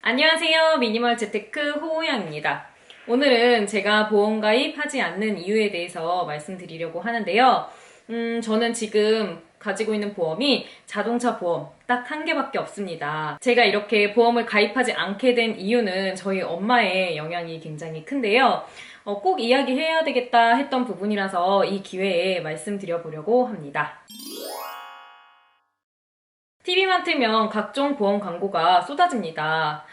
안녕하세요. 미니멀 재테크 호우양입니다. 오늘은 제가 보험 가입하지 않는 이유에 대해서 말씀드리려고 하는데요. 저는 지금 가지고 있는 보험이 자동차 보험 딱 한 개밖에 없습니다. 제가 이렇게 보험을 가입하지 않게 된 이유는 저희 엄마의 영향이 굉장히 큰데요. 꼭 이야기해야 되겠다 했던 부분이라서 이 기회에 말씀드려보려고 합니다. TV만 틀면 각종 보험 광고가 쏟아집니다.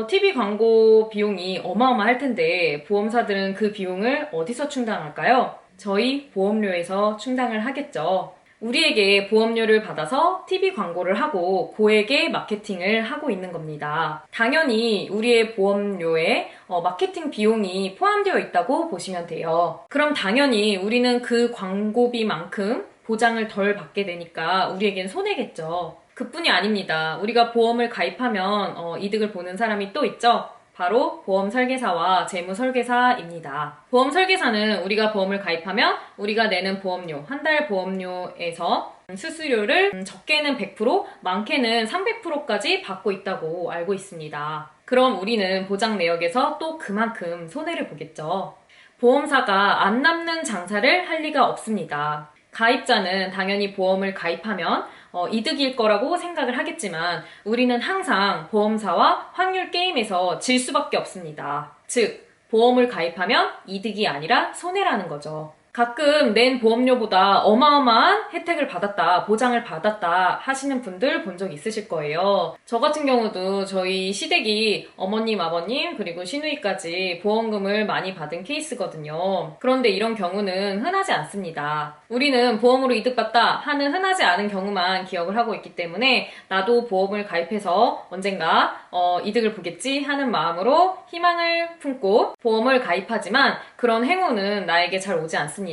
TV 광고 비용이 어마어마할 텐데 보험사들은 그 비용을 어디서 충당할까요? 저희 보험료에서 충당을 하겠죠. 우리에게 보험료를 받아서 TV 광고를 하고 고액의 마케팅을 하고 있는 겁니다. 당연히 우리의 보험료에 마케팅 비용이 포함되어 있다고 보시면 돼요. 그럼 당연히 우리는 그 광고비만큼 보장을 덜 받게 되니까 우리에겐 손해겠죠. 그뿐이 아닙니다. 우리가 보험을 가입하면 이득을 보는 사람이 또 있죠. 바로 보험 설계사와 재무 설계사입니다. 보험 설계사는 우리가 보험을 가입하면 우리가 내는 보험료, 한 달 보험료에서 수수료를 적게는 100%, 많게는 300%까지 받고 있다고 알고 있습니다. 그럼 우리는 보장 내역에서 또 그만큼 손해를 보겠죠. 보험사가 안 남는 장사를 할 리가 없습니다. 가입자는 당연히 보험을 가입하면 이득일 거라고 생각을 하겠지만 우리는 항상 보험사와 확률 게임에서 질 수밖에 없습니다. 즉, 보험을 가입하면 이득이 아니라 손해라는 거죠. 가끔 낸 보험료보다 어마어마한 혜택을 받았다, 보장을 받았다 하시는 분들 본 적 있으실 거예요. 저 같은 경우도 저희 시댁이 어머님, 아버님, 그리고 시누이까지 보험금을 많이 받은 케이스거든요. 그런데 이런 경우는 흔하지 않습니다. 우리는 보험으로 이득받다 하는 흔하지 않은 경우만 기억을 하고 있기 때문에 나도 보험을 가입해서 언젠가 이득을 보겠지 하는 마음으로 희망을 품고 보험을 가입하지만 그런 행운은 나에게 잘 오지 않습니다.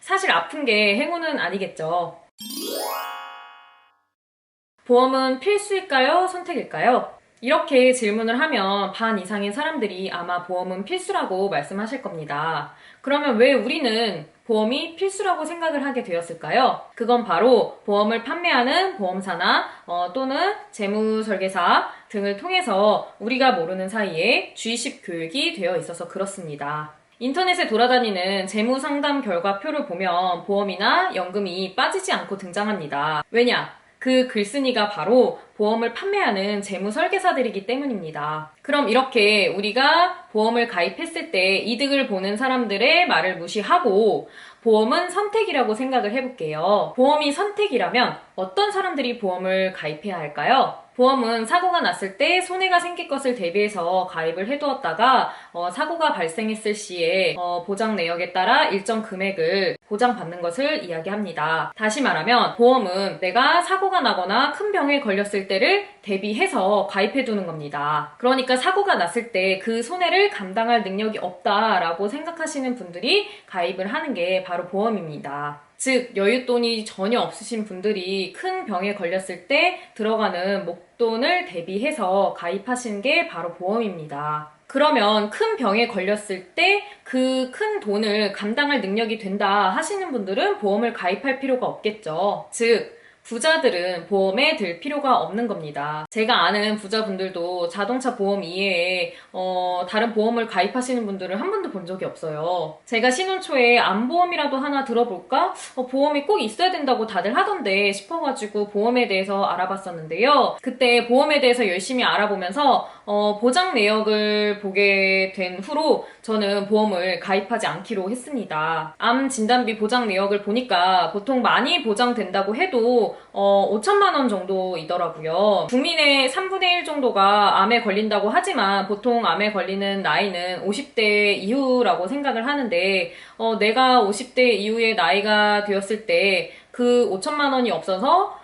사실 아픈 게 행운은 아니겠죠. 보험은 필수일까요? 선택일까요? 이렇게 질문을 하면 반 이상의 사람들이 아마 보험은 필수라고 말씀하실 겁니다. 그러면 왜 우리는 보험이 필수라고 생각을 하게 되었을까요? 그건 바로 보험을 판매하는 보험사나 또는 재무설계사 등을 통해서 우리가 모르는 사이에 주의식 교육이 되어 있어서 그렇습니다. 인터넷에 돌아다니는 재무상담 결과표를 보면 보험이나 연금이 빠지지 않고 등장합니다. 왜냐? 그 글쓴이가 바로 보험을 판매하는 재무설계사들이기 때문입니다. 그럼 이렇게 우리가 보험을 가입했을 때 이득을 보는 사람들의 말을 무시하고 보험은 선택이라고 생각을 해볼게요. 보험이 선택이라면 어떤 사람들이 보험을 가입해야 할까요? 보험은 사고가 났을 때 손해가 생길 것을 대비해서 가입을 해두었다가 사고가 발생했을 시에 보장 내역에 따라 일정 금액을 보장받는 것을 이야기합니다. 다시 말하면 보험은 내가 사고가 나거나 큰 병에 걸렸을 때를 대비해서 가입해두는 겁니다. 그러니까 사고가 났을 때 그 손해를 감당할 능력이 없다라고 생각하시는 분들이 가입을 하는 게 바로 보험입니다. 즉, 여윳돈이 전혀 없으신 분들이 큰 병에 걸렸을 때 들어가는 목돈을 대비해서 가입하시는 게 바로 보험입니다. 그러면 큰 병에 걸렸을 때 그 큰 돈을 감당할 능력이 된다 하시는 분들은 보험을 가입할 필요가 없겠죠. 즉, 부자들은 보험에 들 필요가 없는 겁니다. 제가 아는 부자분들도 자동차 보험 이외에 다른 보험을 가입하시는 분들을 한 번도 본 적이 없어요. 제가 신혼 초에 암보험이라도 하나 들어볼까? 보험이 꼭 있어야 된다고 다들 하던데 싶어가지고 보험에 대해서 알아봤었는데요. 그때 보험에 대해서 열심히 알아보면서 보장 내역을 보게 된 후로 저는 보험을 가입하지 않기로 했습니다. 암 진단비 보장 내역을 보니까 보통 많이 보장된다고 해도 5천만 원 정도이더라고요. 국민의 3분의 1 정도가 암에 걸린다고 하지만 보통 암에 걸리는 나이는 50대 이후라고 생각을 하는데 내가 50대 이후의 나이가 되었을 때 그 5천만 원이 없어서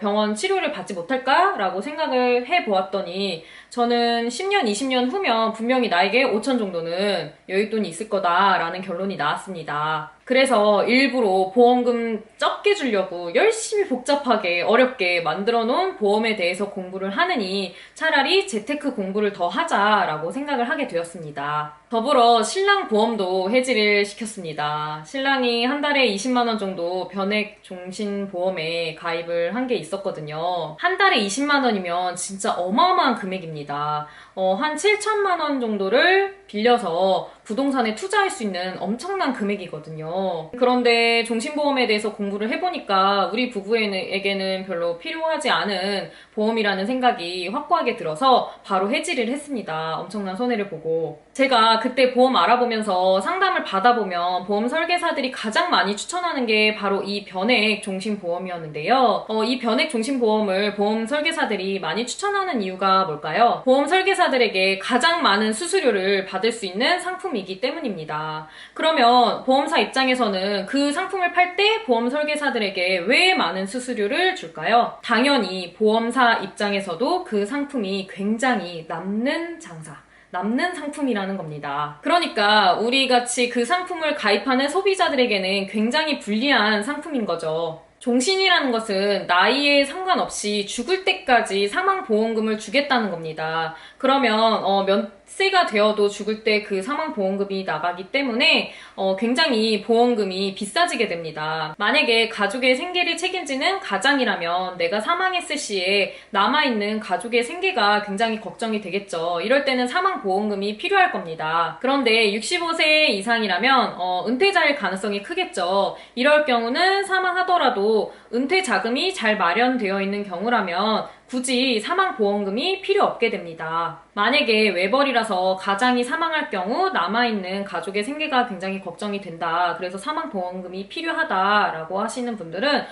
병원 치료를 받지 못할까라고 생각을 해보았더니 저는 10년, 20년 후면 분명히 나에게 5천 정도는 여윳돈이 있을 거다라는 결론이 나왔습니다. 그래서 일부러 보험금 적게 주려고 열심히 복잡하게 어렵게 만들어 놓은 보험에 대해서 공부를 하느니 차라리 재테크 공부를 더 하자라고 생각을 하게 되었습니다. 더불어 신랑 보험도 해지를 시켰습니다. 신랑이 한 달에 20만 원 정도 변액 종신 보험에 가입을 한 게 있었거든요. 한 달에 20만 원이면 진짜 어마어마한 금액입니다. 한 7천만 원 정도를 빌려서 부동산에 투자할 수 있는 엄청난 금액이거든요. 그런데 종신보험에 대해서 공부를 해보니까 우리 부부에게는 별로 필요하지 않은 보험이라는 생각이 확고하게 들어서 바로 해지를 했습니다. 엄청난 손해를 보고. 제가 그때 보험 알아보면서 상담을 받아보면 보험 설계사들이 가장 많이 추천하는 게 바로 이 변액 종신보험이었는데요. 이 변액 종신보험을 보험 설계사들이 많이 추천하는 이유가 뭘까요? 보험 설계사들에게 가장 많은 수수료를 받을 수 있는 상품이기 때문입니다. 그러면 보험사 입장에서는 그 상품을 팔 때 보험 설계사들에게 왜 많은 수수료를 줄까요? 당연히 보험사 입장에서도 그 상품이 굉장히 남는 상품이라는 겁니다. 그러니까 우리 같이 그 상품을 가입하는 소비자들에게는 굉장히 불리한 상품인 거죠. 종신이라는 것은 나이에 상관없이 죽을 때까지 사망보험금을 주겠다는 겁니다. 그러면 몇 세가 되어도 죽을 때 그 사망보험금이 나가기 때문에 굉장히 보험금이 비싸지게 됩니다. 만약에 가족의 생계를 책임지는 가장이라면 내가 사망했을 시에 남아있는 가족의 생계가 굉장히 걱정이 되겠죠. 이럴 때는 사망보험금이 필요할 겁니다. 그런데 65세 이상이라면 은퇴자일 가능성이 크겠죠. 이럴 경우는 사망하더라도 은퇴 자금이 잘 마련되어 있는 경우라면 굳이 사망보험금이 필요 없게 됩니다. 만약에 외벌이라서 가장이 사망할 경우 남아있는 가족의 생계가 굉장히 걱정이 된다. 그래서 사망보험금이 필요하다라고 하시는 분들은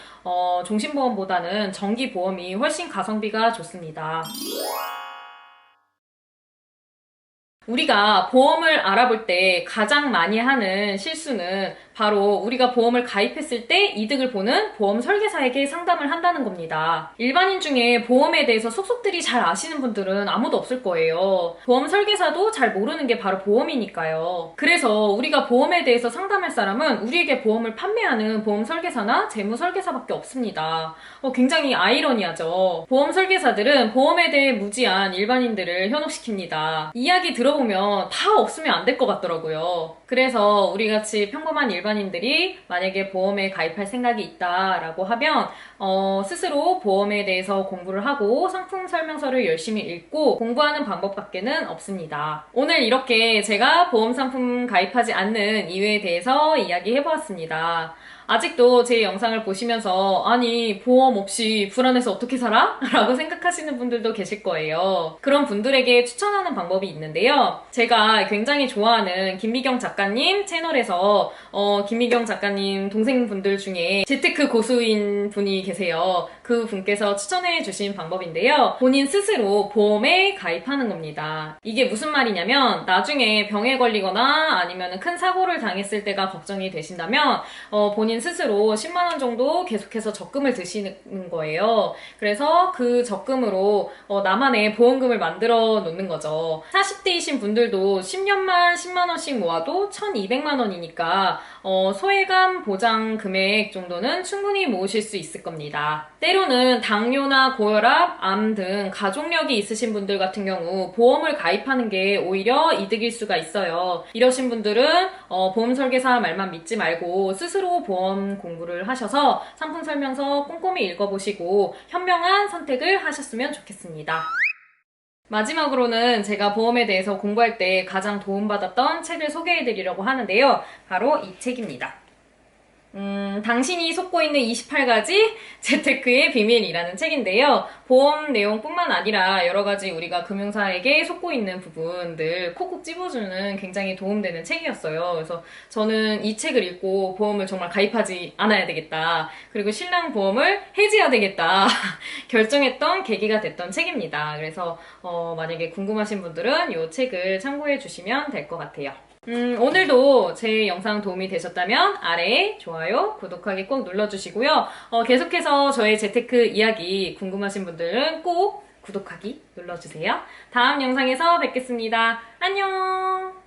종신보험보다는 정기보험이 훨씬 가성비가 좋습니다. 우리가 보험을 알아볼 때 가장 많이 하는 실수는 바로 우리가 보험을 가입했을 때 이득을 보는 보험 설계사에게 상담을 한다는 겁니다. 일반인 중에 보험에 대해서 속속들이 잘 아시는 분들은 아무도 없을 거예요. 보험 설계사도 잘 모르는 게 바로 보험이니까요. 그래서 우리가 보험에 대해서 상담할 사람은 우리에게 보험을 판매하는 보험 설계사나 재무 설계사밖에 없습니다. 굉장히 아이러니하죠. 보험 설계사들은 보험에 대해 무지한 일반인들을 현혹시킵니다. 이야기 들어보면 다 없으면 안 될 것 같더라고요. 그래서 우리같이 평범한 일반인들이 만약에 보험에 가입할 생각이 있다라고 하면 스스로 보험에 대해서 공부를 하고 상품 설명서를 열심히 읽고 공부하는 방법밖에는 없습니다. 오늘 이렇게 제가 보험 상품 가입하지 않는 이유에 대해서 이야기해보았습니다. 아직도 제 영상을 보시면서 아니 보험 없이 불안해서 어떻게 살아? 라고 생각하시는 분들도 계실 거예요. 그런 분들에게 추천하는 방법이 있는데요. 제가 굉장히 좋아하는 김미경 작가님 채널에서 김미경 작가님 동생분들 중에 재테크 고수인 분이 계세요. 그 분께서 추천해 주신 방법인데요. 본인 스스로 보험에 가입하는 겁니다. 이게 무슨 말이냐면 나중에 병에 걸리거나 아니면 큰 사고를 당했을 때가 걱정이 되신다면 본인 스스로 10만 원 정도 계속해서 적금을 드시는 거예요. 그래서 그 적금으로 나만의 보험금을 만들어 놓는 거죠. 40대이신 분들도 10년만 10만 원씩 모아도 1,200만 원이니까 소외감 보장 금액 정도는 충분히 모으실 수 있을 겁니다. 때로는 당뇨나 고혈압, 암 등 가족력이 있으신 분들 같은 경우 보험을 가입하는 게 오히려 이득일 수가 있어요. 이러신 분들은 보험 설계사 말만 믿지 말고 스스로 보험 공부를 하셔서 상품 설명서 꼼꼼히 읽어보시고 현명한 선택을 하셨으면 좋겠습니다. 마지막으로는 제가 보험에 대해서 공부할 때 가장 도움받았던 책을 소개해드리려고 하는데요. 바로 이 책입니다. 당신이 속고 있는 28가지 재테크의 비밀이라는 책인데요. 보험 내용뿐만 아니라 여러 가지 우리가 금융사에게 속고 있는 부분들 콕콕 집어주는 굉장히 도움되는 책이었어요. 그래서 저는 이 책을 읽고 보험을 정말 가입하지 않아야 되겠다. 그리고 신랑 보험을 해지해야 되겠다. 결정했던 계기가 됐던 책입니다. 그래서 만약에 궁금하신 분들은 이 책을 참고해 주시면 될 것 같아요. 오늘도 제 영상 도움이 되셨다면 아래에 좋아요, 구독하기 꼭 눌러주시고요. 계속해서 저의 재테크 이야기 궁금하신 분들은 꼭 구독하기 눌러주세요. 다음 영상에서 뵙겠습니다. 안녕!